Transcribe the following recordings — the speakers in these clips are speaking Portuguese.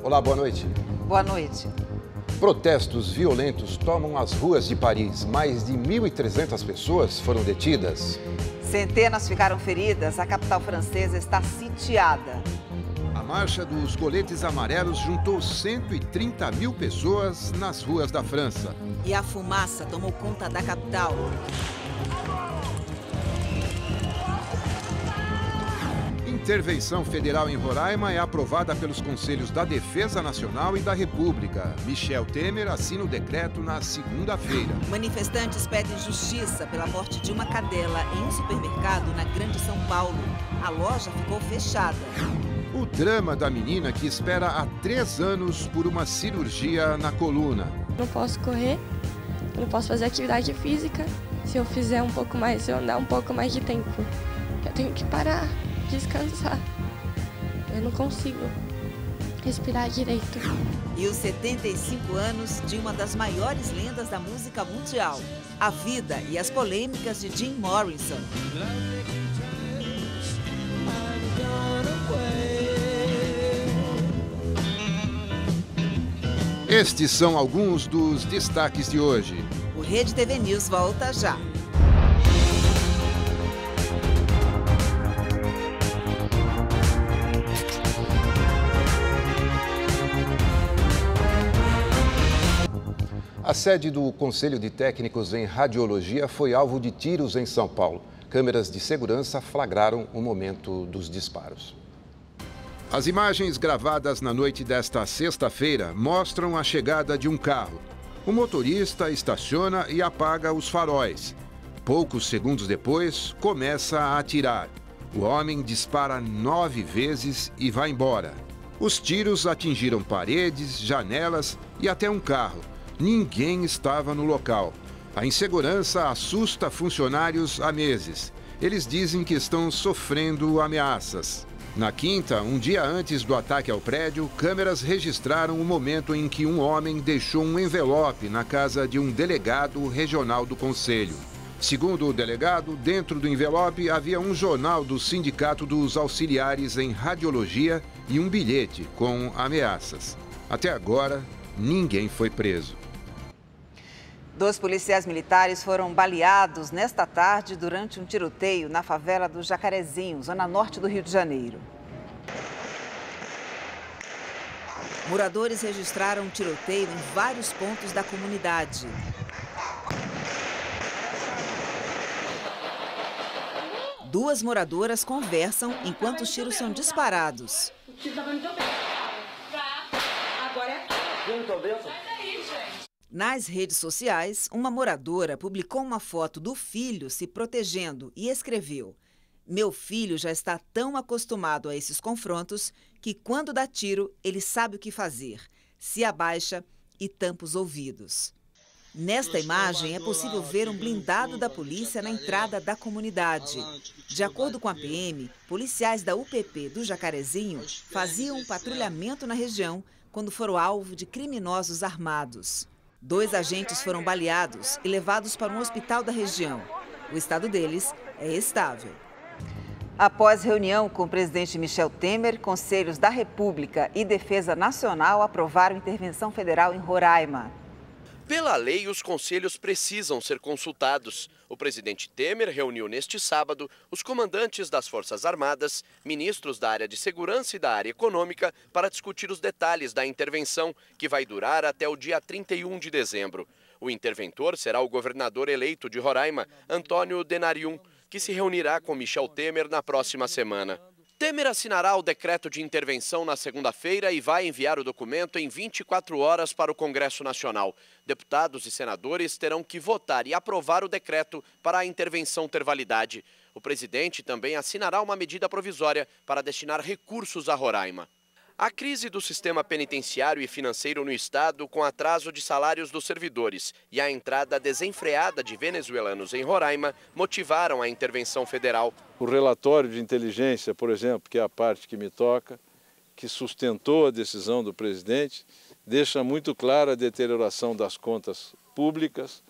Olá, boa noite. Boa noite. Protestos violentos tomam as ruas de Paris. Mais de 1.300 pessoas foram detidas. Centenas ficaram feridas. A capital francesa está sitiada. A marcha dos coletes amarelos juntou 130 mil pessoas nas ruas da França. E a fumaça tomou conta da capital. Intervenção federal em Roraima é aprovada pelos Conselhos da Defesa Nacional e da República. Michel Temer assina o decreto na segunda-feira. Manifestantes pedem justiça pela morte de uma cadela em um supermercado na Grande São Paulo. A loja ficou fechada. O drama da menina que espera há 3 anos por uma cirurgia na coluna. Não posso correr, não posso fazer atividade física. Se eu fizer um pouco mais, se eu andar um pouco mais de tempo, eu tenho que parar, descansar. Eu não consigo respirar direito. E os 75 anos de uma das maiores lendas da música mundial. A vida e as polêmicas de Jim Morrison. Estes são alguns dos destaques de hoje. O Rede TV News volta já. A sede do Conselho de Técnicos em Radiologia foi alvo de tiros em São Paulo. Câmeras de segurança flagraram o momento dos disparos. As imagens gravadas na noite desta sexta-feira mostram a chegada de um carro. O motorista estaciona e apaga os faróis. Poucos segundos depois, começa a atirar. O homem dispara 9 vezes e vai embora. Os tiros atingiram paredes, janelas e até um carro. Ninguém estava no local. A insegurança assusta funcionários há meses. Eles dizem que estão sofrendo ameaças. Na quinta, um dia antes do ataque ao prédio, câmeras registraram o momento em que um homem deixou um envelope na casa de um delegado regional do Conselho. Segundo o delegado, dentro do envelope havia um jornal do Sindicato dos Auxiliares em Radiologia e um bilhete com ameaças. Até agora, ninguém foi preso. 2 policiais militares foram baleados nesta tarde durante um tiroteio na favela do Jacarezinho, zona norte do Rio de Janeiro. Moradores registraram um tiroteio em vários pontos da comunidade. Duas moradoras conversam enquanto os tiros são disparados. Nas redes sociais, uma moradora publicou uma foto do filho se protegendo e escreveu: "Meu filho já está tão acostumado a esses confrontos que quando dá tiro, ele sabe o que fazer. Se abaixa e tampa os ouvidos." Nesta imagem é possível ver um blindado da polícia na entrada da comunidade. De acordo com a PM, policiais da UPP do Jacarezinho faziam um patrulhamento na região quando foram alvo de criminosos armados. 2 agentes foram baleados e levados para um hospital da região. O estado deles é estável. Após reunião com o presidente Michel Temer, Conselhos da República e Defesa Nacional aprovaram intervenção federal em Roraima. Pela lei, os conselhos precisam ser consultados. O presidente Temer reuniu neste sábado os comandantes das Forças Armadas, ministros da área de segurança e da área econômica para discutir os detalhes da intervenção, que vai durar até o dia 31 de dezembro. O interventor será o governador eleito de Roraima, Antônio Denarium, que se reunirá com Michel Temer na próxima semana. Temer assinará o decreto de intervenção na segunda-feira e vai enviar o documento em 24 horas para o Congresso Nacional. Deputados e senadores terão que votar e aprovar o decreto para a intervenção ter validade. O presidente também assinará uma medida provisória para destinar recursos a Roraima. A crise do sistema penitenciário e financeiro no estado, com atraso de salários dos servidores e a entrada desenfreada de venezuelanos em Roraima, motivaram a intervenção federal. O relatório de inteligência, por exemplo, que é a parte que me toca, que sustentou a decisão do presidente, deixa muito clara a deterioração das contas públicas,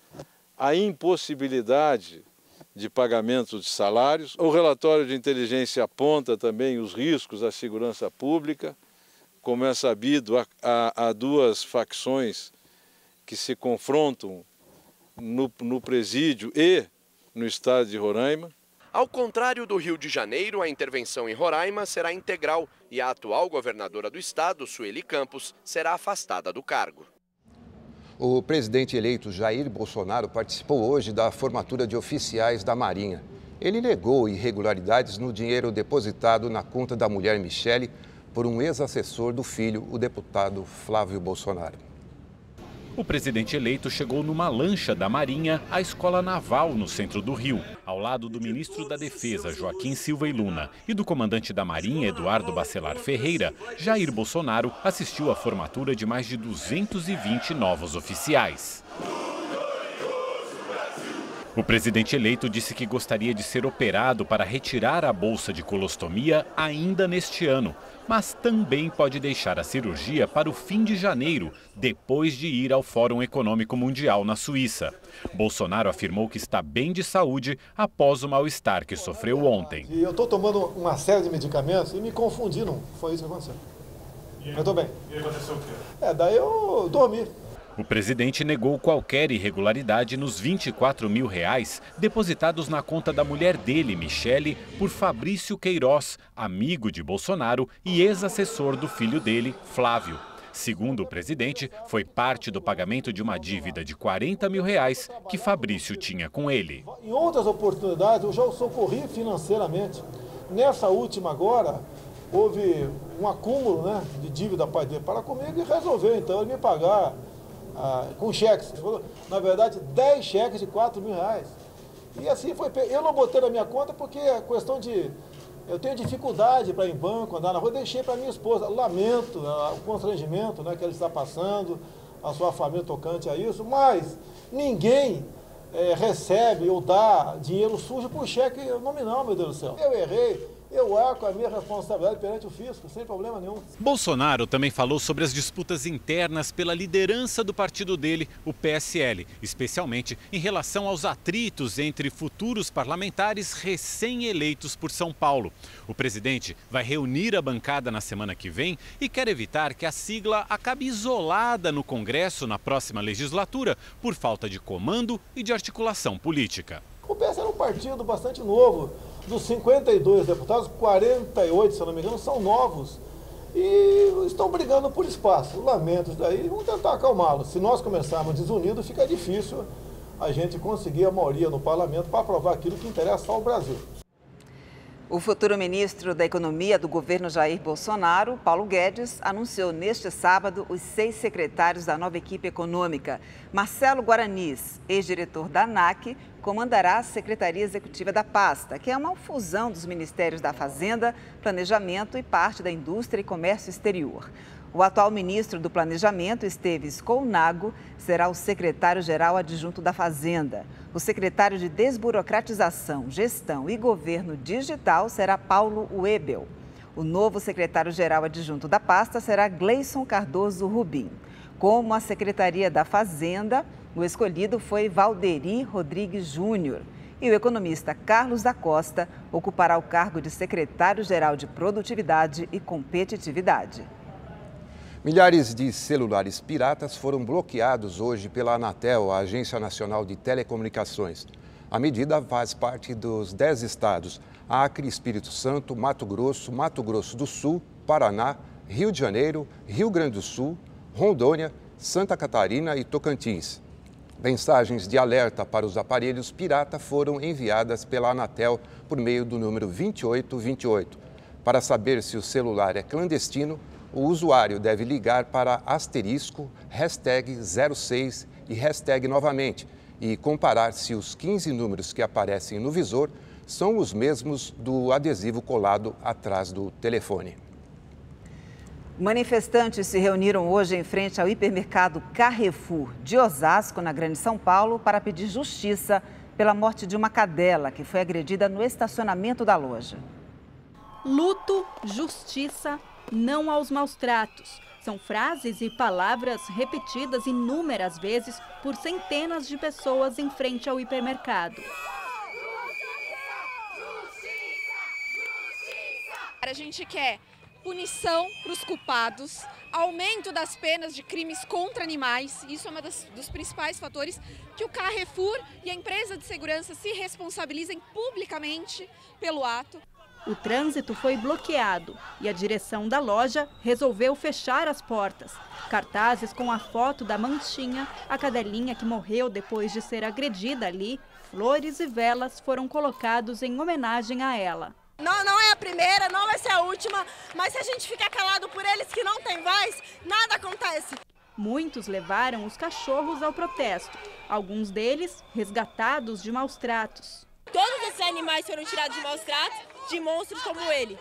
a impossibilidade de pagamento de salários. O relatório de inteligência aponta também os riscos à segurança pública, Como é sabido, há duas facções que se confrontam no presídio e no estado de Roraima. Ao contrário do Rio de Janeiro, a intervenção em Roraima será integral e a atual governadora do estado, Sueli Campos, será afastada do cargo. O presidente eleito Jair Bolsonaro participou hoje da formatura de oficiais da Marinha. Ele negou irregularidades no dinheiro depositado na conta da mulher Michele por um ex-assessor do filho, o deputado Flávio Bolsonaro. O presidente eleito chegou numa lancha da Marinha à Escola Naval, no centro do Rio. Ao lado do ministro da Defesa, Joaquim Silva e Luna, e do comandante da Marinha, Eduardo Bacelar Ferreira, Jair Bolsonaro assistiu à formatura de mais de 220 novos oficiais. O presidente eleito disse que gostaria de ser operado para retirar a bolsa de colostomia ainda neste ano, mas também pode deixar a cirurgia para o fim de janeiro, depois de ir ao Fórum Econômico Mundial na Suíça. Bolsonaro afirmou que está bem de saúde após o mal-estar que sofreu ontem. Eu estou tomando uma série de medicamentos e me confundi, não foi isso que aconteceu. Eu estou bem. E aconteceu o quê? Daí eu dormi. O presidente negou qualquer irregularidade nos R$24 mil depositados na conta da mulher dele, Michele, por Fabrício Queiroz, amigo de Bolsonaro e ex-assessor do filho dele, Flávio. Segundo o presidente, foi parte do pagamento de uma dívida de R$40 mil que Fabrício tinha com ele. Em outras oportunidades, eu já o socorri financeiramente. Nessa última agora, houve um acúmulo, né, de dívida para comigo e resolveu, então, ele me pagar com cheques. Na verdade, 10 cheques de R$4 mil. E assim foi. Eu não botei na minha conta porque é questão de... Eu tenho dificuldade para ir em banco, andar na rua, deixei para minha esposa. Lamento o constrangimento, né, que ela está passando, a sua família tocante a isso, mas ninguém recebe ou dá dinheiro sujo por cheque nominal, meu Deus do céu. Eu errei. Eu arco a minha responsabilidade perante o fisco, sem problema nenhum. Bolsonaro também falou sobre as disputas internas pela liderança do partido dele, o PSL, especialmente em relação aos atritos entre futuros parlamentares recém-eleitos por São Paulo. O presidente vai reunir a bancada na semana que vem e quer evitar que a sigla acabe isolada no Congresso na próxima legislatura por falta de comando e de articulação política. O PSL é um partido bastante novo. Dos 52 deputados, 48, se eu não me engano, são novos. E estão brigando por espaço. Lamento isso daí, vamos tentar acalmá-los. Se nós começarmos desunidos, fica difícil a gente conseguir a maioria no parlamento para aprovar aquilo que interessa ao Brasil. O futuro ministro da Economia do governo Jair Bolsonaro, Paulo Guedes, anunciou neste sábado os 6 secretários da nova equipe econômica. Marcelo Guaranis, ex-diretor da ANAC, comandará a Secretaria Executiva da pasta, que é uma fusão dos Ministérios da Fazenda, Planejamento e parte da Indústria e Comércio Exterior. O atual ministro do Planejamento, Esteves Colnago, será o secretário-geral adjunto da Fazenda. O secretário de Desburocratização, Gestão e Governo Digital será Paulo Webel. O novo secretário-geral adjunto da pasta será Gleison Cardoso Rubim. Como a Secretaria da Fazenda, o escolhido foi Valderi Rodrigues Júnior. E o economista Carlos da Costa ocupará o cargo de secretário-geral de Produtividade e Competitividade. Milhares de celulares piratas foram bloqueados hoje pela Anatel, a Agência Nacional de Telecomunicações. A medida faz parte dos 10 estados: Acre, Espírito Santo, Mato Grosso do Sul, Paraná, Rio de Janeiro, Rio Grande do Sul, Rondônia, Santa Catarina e Tocantins. Mensagens de alerta para os aparelhos pirata foram enviadas pela Anatel por meio do número 2828. Para saber se o celular é clandestino, o usuário deve ligar para asterisco, #06 e #novamente e comparar se os 15 números que aparecem no visor são os mesmos do adesivo colado atrás do telefone. Manifestantes se reuniram hoje em frente ao hipermercado Carrefour de Osasco, na Grande São Paulo, para pedir justiça pela morte de uma cadela que foi agredida no estacionamento da loja. Luto, justiça, não aos maus tratos. São frases e palavras repetidas inúmeras vezes por centenas de pessoas em frente ao hipermercado. A gente quer punição para os culpados, aumento das penas de crimes contra animais. Isso é um dos principais fatores que o Carrefour e a empresa de segurança se responsabilizem publicamente pelo ato. O trânsito foi bloqueado e a direção da loja resolveu fechar as portas. Cartazes com a foto da Manchinha, a cadelinha que morreu depois de ser agredida ali, flores e velas foram colocados em homenagem a ela. Não é a primeira, não vai ser a última, mas se a gente ficar calado por eles que não têm voz, nada acontece. Muitos levaram os cachorros ao protesto, alguns deles resgatados de maus tratos. Todos esses animais foram tirados de maus tratos de monstros como ele.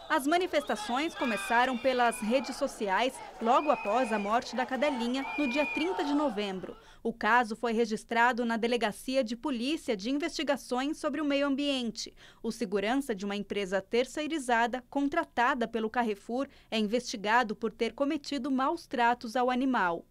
As manifestações começaram pelas redes sociais logo após a morte da cadelinha, no dia 30 de novembro. O caso foi registrado na Delegacia de Polícia de Investigações sobre o Meio Ambiente. O segurança de uma empresa terceirizada, contratada pelo Carrefour, é investigado por ter cometido maus tratos ao animal.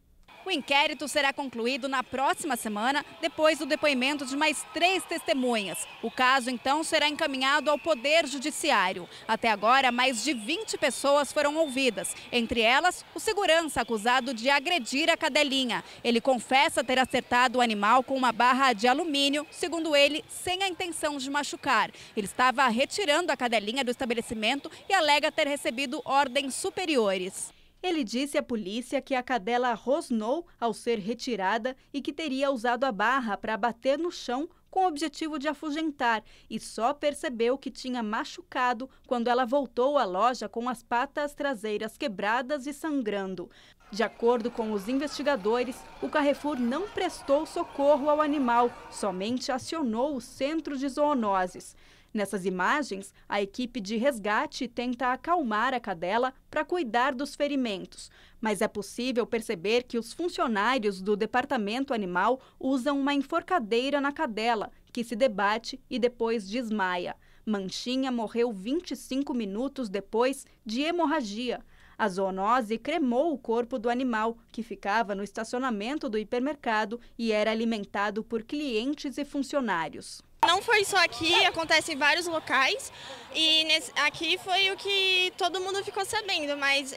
O inquérito será concluído na próxima semana, depois do depoimento de mais 3 testemunhas. O caso, então, será encaminhado ao Poder Judiciário. Até agora, mais de 20 pessoas foram ouvidas. Entre elas, o segurança acusado de agredir a cadelinha. Ele confessa ter acertado o animal com uma barra de alumínio, segundo ele, sem a intenção de machucar. Ele estava retirando a cadelinha do estabelecimento e alega ter recebido ordens superiores. Ele disse à polícia que a cadela rosnou ao ser retirada e que teria usado a barra para bater no chão com o objetivo de afugentar e só percebeu que tinha machucado quando ela voltou à loja com as patas traseiras quebradas e sangrando. De acordo com os investigadores, o Carrefour não prestou socorro ao animal, somente acionou o centro de zoonoses. Nessas imagens, a equipe de resgate tenta acalmar a cadela para cuidar dos ferimentos. Mas é possível perceber que os funcionários do departamento animal usam uma enforcadeira na cadela, que se debate e depois desmaia. Manchinha morreu 25 minutos depois de hemorragia. A zoonose cremou o corpo do animal, que ficava no estacionamento do hipermercado e era alimentado por clientes e funcionários. Não foi só aqui, acontece em vários locais e aqui foi o que todo mundo ficou sabendo, mas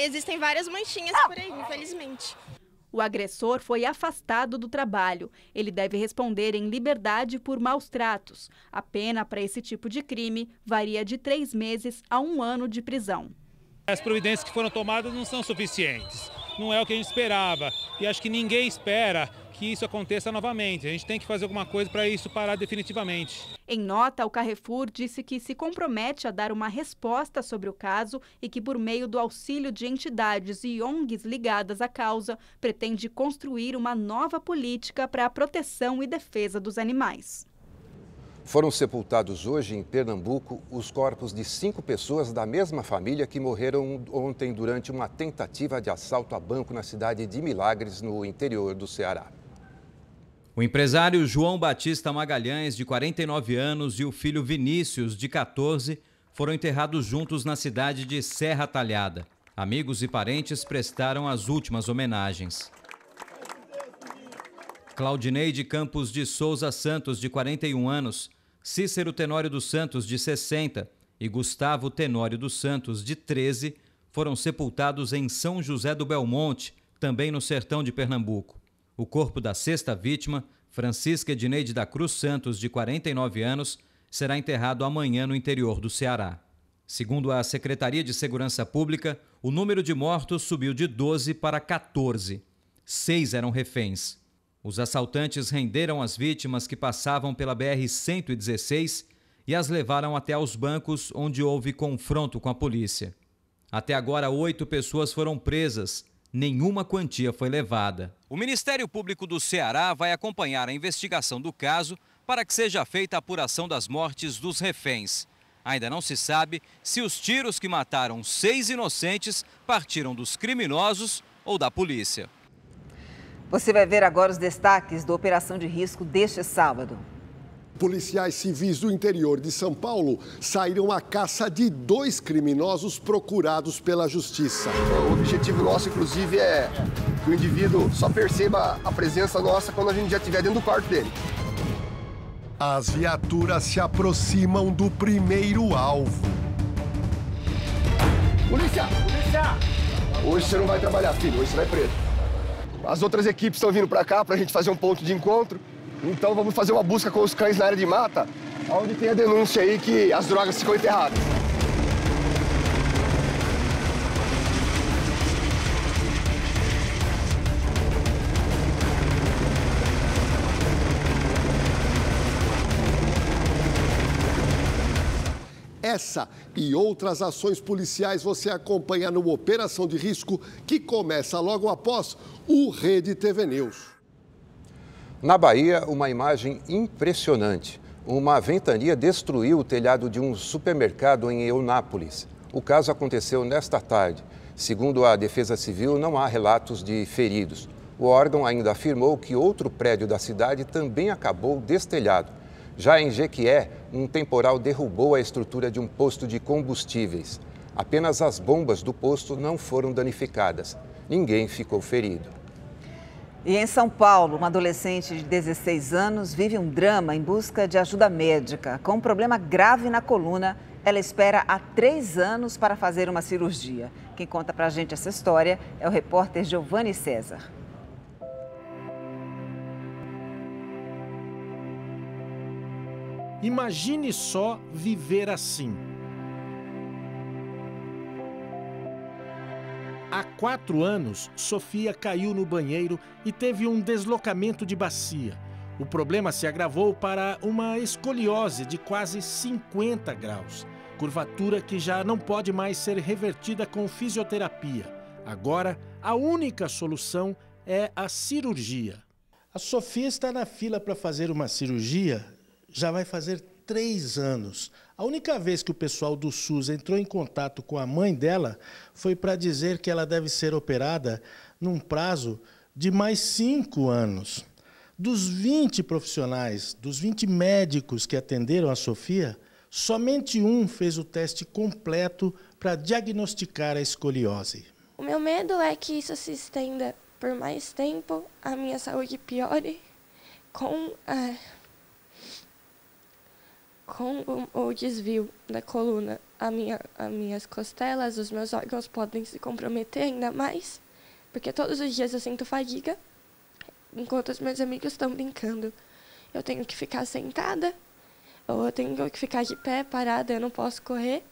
existem várias manchinhas por aí, infelizmente. O agressor foi afastado do trabalho. Ele deve responder em liberdade por maus tratos. A pena para esse tipo de crime varia de 3 meses a 1 ano de prisão. As providências que foram tomadas não são suficientes. Não é o que a gente esperava e acho que ninguém espera que isso aconteça novamente. A gente tem que fazer alguma coisa para isso parar definitivamente. Em nota, o Carrefour disse que se compromete a dar uma resposta sobre o caso e que, por meio do auxílio de entidades e ONGs ligadas à causa, pretende construir uma nova política para a proteção e defesa dos animais. Foram sepultados hoje em Pernambuco os corpos de 5 pessoas da mesma família que morreram ontem durante uma tentativa de assalto a banco na cidade de Milagres, no interior do Ceará. O empresário João Batista Magalhães, de 49 anos, e o filho Vinícius, de 14, foram enterrados juntos na cidade de Serra Talhada. Amigos e parentes prestaram as últimas homenagens. Claudineide Campos de Souza Santos, de 41 anos, Cícero Tenório dos Santos, de 60, e Gustavo Tenório dos Santos, de 13, foram sepultados em São José do Belmonte, também no sertão de Pernambuco. O corpo da 6ª vítima, Francisca Edneide da Cruz Santos, de 49 anos, será enterrado amanhã no interior do Ceará. Segundo a Secretaria de Segurança Pública, o número de mortos subiu de 12 para 14. 6 eram reféns. Os assaltantes renderam as vítimas que passavam pela BR-116 e as levaram até aos bancos, onde houve confronto com a polícia. Até agora, 8 pessoas foram presas. Nenhuma quantia foi levada. O Ministério Público do Ceará vai acompanhar a investigação do caso para que seja feita a apuração das mortes dos reféns. Ainda não se sabe se os tiros que mataram 6 inocentes partiram dos criminosos ou da polícia. Você vai ver agora os destaques da operação de risco deste sábado. Policiais civis do interior de São Paulo saíram à caça de 2 criminosos procurados pela justiça. O objetivo nosso, inclusive, é que o indivíduo só perceba a presença nossa quando a gente já estiver dentro do quarto dele. As viaturas se aproximam do primeiro alvo. Polícia! Polícia! Hoje você não vai trabalhar, filho. Hoje você vai preso. As outras equipes estão vindo pra cá pra gente fazer um ponto de encontro. Então vamos fazer uma busca com os cães na área de mata, onde tem a denúncia aí que as drogas ficam enterradas. Essa e outras ações policiais você acompanha no Operação de Risco, que começa logo após o Rede TV News. Na Bahia, uma imagem impressionante. Uma ventania destruiu o telhado de um supermercado em Eunápolis. O caso aconteceu nesta tarde. Segundo a Defesa Civil, não há relatos de feridos. O órgão ainda afirmou que outro prédio da cidade também acabou destelhado. Já em Jequié, um temporal derrubou a estrutura de um posto de combustíveis. Apenas as bombas do posto não foram danificadas. Ninguém ficou ferido. E em São Paulo, uma adolescente de 16 anos vive um drama em busca de ajuda médica. Com um problema grave na coluna, ela espera há 3 anos para fazer uma cirurgia. Quem conta pra gente essa história é o repórter Giovanni César. Imagine só viver assim. Há 4 anos, Sofia caiu no banheiro e teve um deslocamento de bacia. O problema se agravou para uma escoliose de quase 50 graus, curvatura que já não pode mais ser revertida com fisioterapia. Agora, a única solução é a cirurgia. A Sofia está na fila para fazer uma cirurgia. Já vai fazer 3 anos. A única vez que o pessoal do SUS entrou em contato com a mãe dela foi para dizer que ela deve ser operada num prazo de mais 5 anos. Dos 20 profissionais, dos 20 médicos que atenderam a Sofia, somente um fez o teste completo para diagnosticar a escoliose. O meu medo é que isso se estenda por mais tempo, a minha saúde piore com o desvio da coluna, as minhas costelas, os meus órgãos podem se comprometer ainda mais, porque todos os dias eu sinto fadiga, enquanto os meus amigos estão brincando. Eu tenho que ficar sentada, ou eu tenho que ficar de pé, parada, eu não posso correr,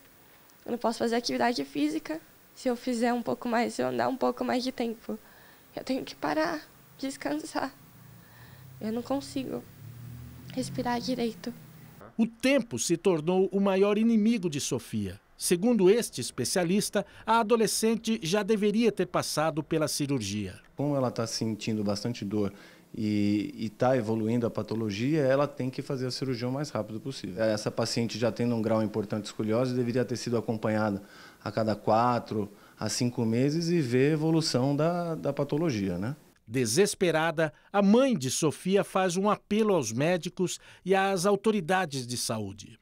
eu não posso fazer atividade física. Se eu fizer um pouco mais, se eu andar um pouco mais de tempo, eu tenho que parar, descansar. Eu não consigo respirar direito. O tempo se tornou o maior inimigo de Sofia. Segundo este especialista, a adolescente já deveria ter passado pela cirurgia. Como ela está sentindo bastante dor e está evoluindo a patologia, ela tem que fazer a cirurgia o mais rápido possível. Essa paciente já tendo um grau importante de escoliose deveria ter sido acompanhada a cada 4 a 5 meses e ver a evolução da patologia, né? Desesperada, a mãe de Sofia faz um apelo aos médicos e às autoridades de saúde.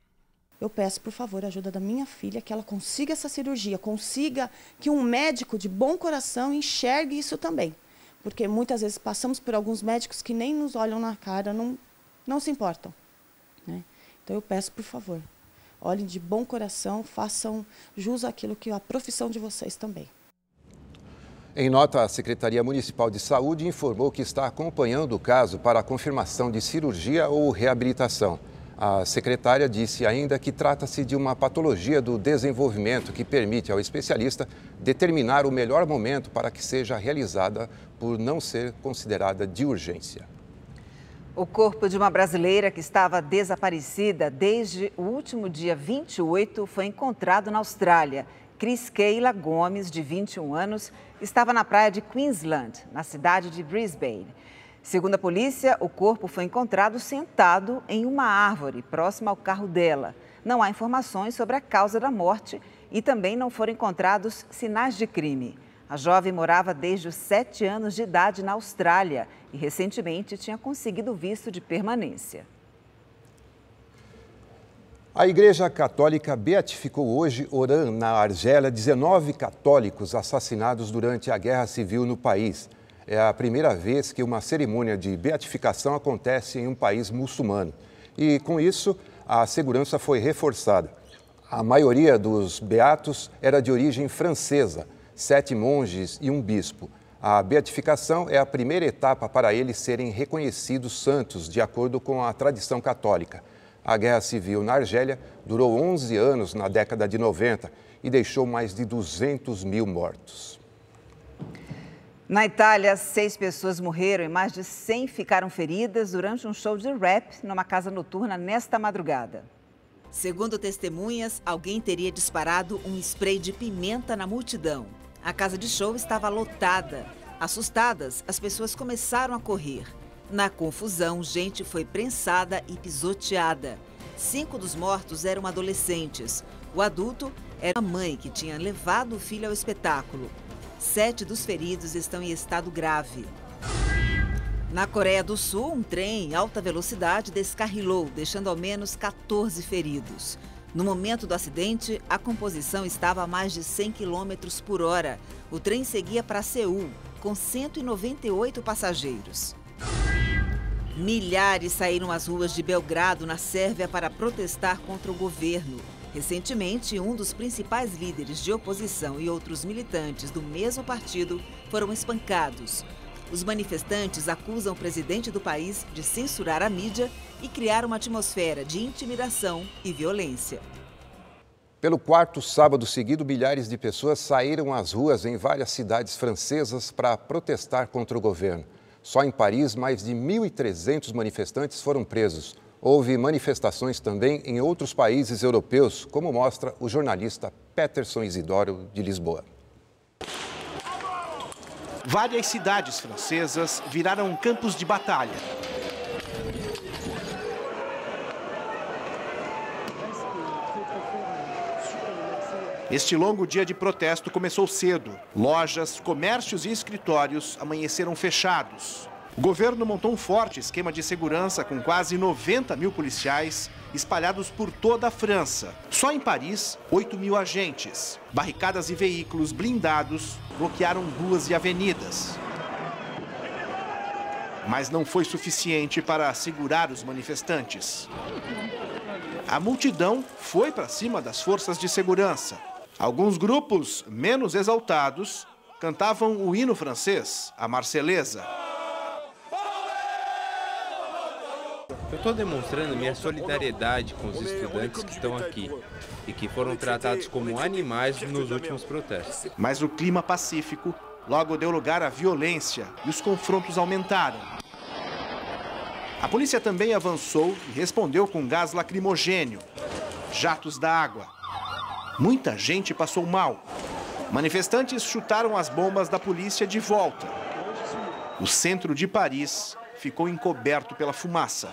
Eu peço, por favor, a ajuda da minha filha, que ela consiga essa cirurgia, consiga que um médico de bom coração enxergue isso também. Porque muitas vezes passamos por alguns médicos que nem nos olham na cara, não se importam, né? Então eu peço, por favor, olhem de bom coração, façam jus àquilo que é a profissão de vocês também. Em nota, a Secretaria Municipal de Saúde informou que está acompanhando o caso para a confirmação de cirurgia ou reabilitação. A secretária disse ainda que trata-se de uma patologia do desenvolvimento que permite ao especialista determinar o melhor momento para que seja realizada, por não ser considerada de urgência. O corpo de uma brasileira que estava desaparecida desde o último dia 28 foi encontrado na Austrália. Cris Keila Gomes, de 21 anos, estava na praia de Queensland, na cidade de Brisbane. Segundo a polícia, o corpo foi encontrado sentado em uma árvore próxima ao carro dela. Não há informações sobre a causa da morte e também não foram encontrados sinais de crime. A jovem morava desde os 7 anos de idade na Austrália e recentemente tinha conseguido visto de permanência. A Igreja Católica beatificou hoje, Oran, na Argélia, 19 católicos assassinados durante a Guerra Civil no país. É a primeira vez que uma cerimônia de beatificação acontece em um país muçulmano. E, com isso, a segurança foi reforçada. A maioria dos beatos era de origem francesa, 7 monges e um bispo. A beatificação é a primeira etapa para eles serem reconhecidos santos, de acordo com a tradição católica. A guerra civil na Argélia durou 11 anos na década de 90 e deixou mais de 200 mil mortos. Na Itália, 6 pessoas morreram e mais de 100 ficaram feridas durante um show de rap numa casa noturna nesta madrugada. Segundo testemunhas, alguém teria disparado um spray de pimenta na multidão. A casa de show estava lotada. Assustadas, as pessoas começaram a correr. Na confusão, gente foi prensada e pisoteada. 5 dos mortos eram adolescentes. O adulto era a mãe que tinha levado o filho ao espetáculo. 7 dos feridos estão em estado grave. Na Coreia do Sul, um trem em alta velocidade descarrilou, deixando ao menos 14 feridos. No momento do acidente, a composição estava a mais de 100 km por hora. O trem seguia para Seul, com 198 passageiros. Milhares saíram às ruas de Belgrado, na Sérvia, para protestar contra o governo. Recentemente, um dos principais líderes de oposição e outros militantes do mesmo partido foram espancados. Os manifestantes acusam o presidente do país de censurar a mídia e criar uma atmosfera de intimidação e violência. Pelo 4º sábado seguido, milhares de pessoas saíram às ruas em várias cidades francesas para protestar contra o governo. Só em Paris, mais de 1.300 manifestantes foram presos. Houve manifestações também em outros países europeus, como mostra o jornalista Peterson Isidoro, de Lisboa. Várias cidades francesas viraram campos de batalha. Este longo dia de protesto começou cedo. Lojas, comércios e escritórios amanheceram fechados. O governo montou um forte esquema de segurança com quase 90 mil policiais espalhados por toda a França. Só em Paris, 8 mil agentes. Barricadas e veículos blindados bloquearam ruas e avenidas. Mas não foi suficiente para segurar os manifestantes. A multidão foi para cima das forças de segurança. Alguns grupos menos exaltados cantavam o hino francês, a Marselhesa. Eu estou demonstrando minha solidariedade com os estudantes que estão aqui e que foram tratados como animais nos últimos protestos. Mas o clima pacífico logo deu lugar à violência e os confrontos aumentaram. A polícia também avançou e respondeu com gás lacrimogênio, jatos d'água. Muita gente passou mal. Manifestantes chutaram as bombas da polícia de volta. O centro de Paris ficou encoberto pela fumaça.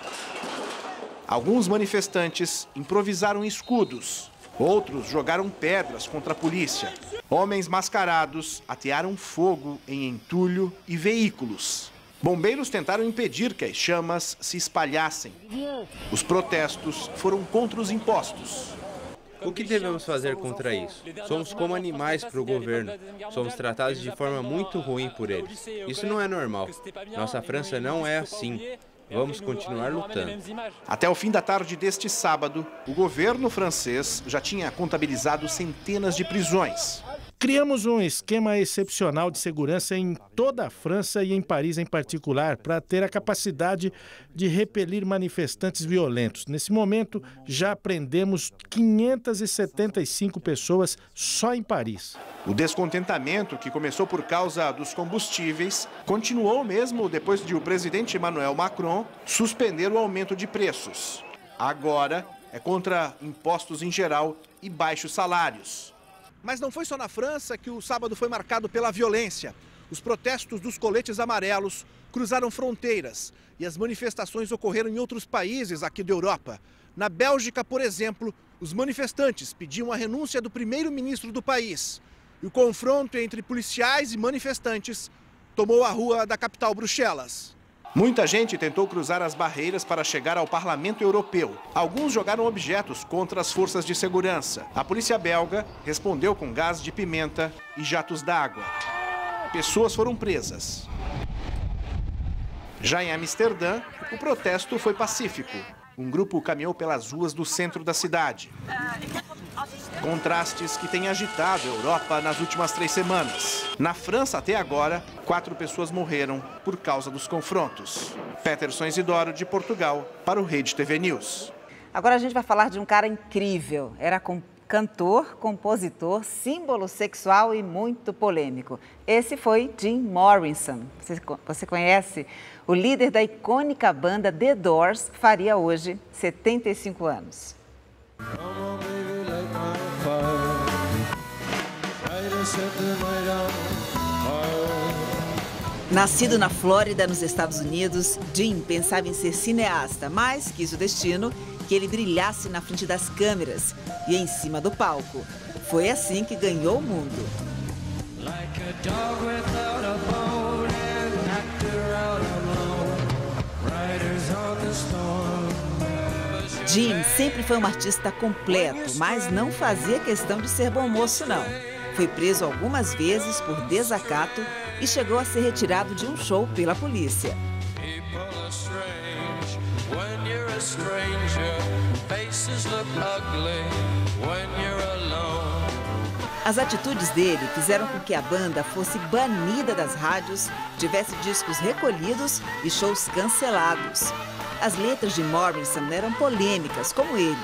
Alguns manifestantes improvisaram escudos. Outros jogaram pedras contra a polícia. Homens mascarados atearam fogo em entulho e veículos. Bombeiros tentaram impedir que as chamas se espalhassem. Os protestos foram contra os impostos. O que devemos fazer contra isso? Somos como animais para o governo. Somos tratados de forma muito ruim por eles. Isso não é normal. Nossa França não é assim. Vamos continuar lutando. Até o fim da tarde deste sábado, o governo francês já tinha contabilizado centenas de prisões. Criamos um esquema excepcional de segurança em toda a França e em Paris em particular, para ter a capacidade de repelir manifestantes violentos. Nesse momento, já prendemos 575 pessoas só em Paris. O descontentamento, que começou por causa dos combustíveis, continuou mesmo depois de o presidente Emmanuel Macron suspender o aumento de preços. Agora é contra impostos em geral e baixos salários. Mas não foi só na França que o sábado foi marcado pela violência. Os protestos dos coletes amarelos cruzaram fronteiras e as manifestações ocorreram em outros países aqui da Europa. Na Bélgica, por exemplo, os manifestantes pediam a renúncia do primeiro-ministro do país. E o confronto entre policiais e manifestantes tomou a rua da capital, Bruxelas. Muita gente tentou cruzar as barreiras para chegar ao Parlamento Europeu. Alguns jogaram objetos contra as forças de segurança. A polícia belga respondeu com gás de pimenta e jatos d'água. Pessoas foram presas. Já em Amsterdã, o protesto foi pacífico. Um grupo caminhou pelas ruas do centro da cidade. Contrastes que têm agitado a Europa nas últimas 3 semanas. Na França, até agora, 4 pessoas morreram por causa dos confrontos. Peterson Isidoro, de Portugal, para o Rede TV News. Agora a gente vai falar de um cara incrível. Era cantor, compositor, símbolo sexual e muito polêmico. Esse foi Jim Morrison. Você conhece? O líder da icônica banda The Doors faria hoje 75 anos. Nascido na Flórida, nos Estados Unidos, Jim pensava em ser cineasta, mas quis o destino que ele brilhasse na frente das câmeras e em cima do palco. Foi assim que ganhou o mundo. Jim sempre foi um artista completo, mas não fazia questão de ser bom moço, não. Foi preso algumas vezes por desacato e chegou a ser retirado de um show pela polícia. As atitudes dele fizeram com que a banda fosse banida das rádios, tivesse discos recolhidos e shows cancelados. As letras de Morrison eram polêmicas, como ele.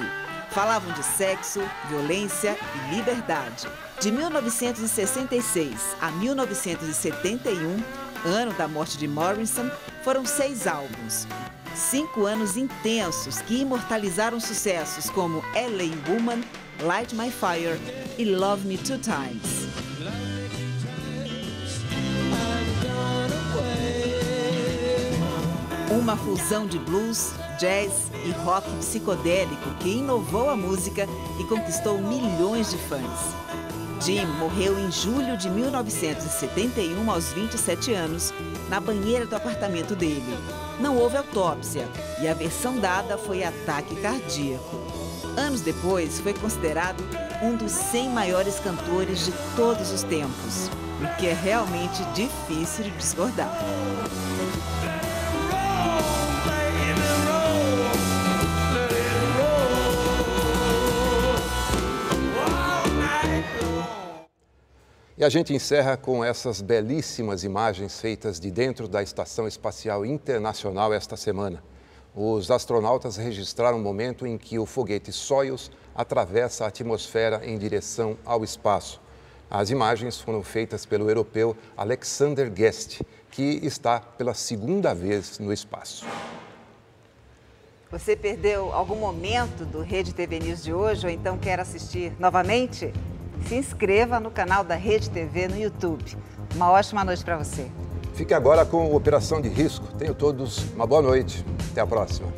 Falavam de sexo, violência e liberdade. De 1966 a 1971, ano da morte de Morrison, foram 6 álbuns. 5 anos intensos que imortalizaram sucessos como LA Woman, Light My Fire e Love Me Two Times. Uma fusão de blues, jazz e rock psicodélico que inovou a música e conquistou milhões de fãs. Jim morreu em julho de 1971, aos 27 anos, na banheira do apartamento dele. Não houve autópsia e a versão dada foi ataque cardíaco. Anos depois, foi considerado um dos 100 maiores cantores de todos os tempos, o que é realmente difícil de discordar. E a gente encerra com essas belíssimas imagens feitas de dentro da Estação Espacial Internacional esta semana. Os astronautas registraram o momento em que o foguete Soyuz atravessa a atmosfera em direção ao espaço. As imagens foram feitas pelo europeu Alexander Guest, que está pela 2ª vez no espaço. Você perdeu algum momento do Rede TV News de hoje ou então quer assistir novamente? Se inscreva no canal da Rede TV no YouTube. Uma ótima noite para você. Fique agora com Operação de Risco. Tenham todos uma boa noite. Até a próxima.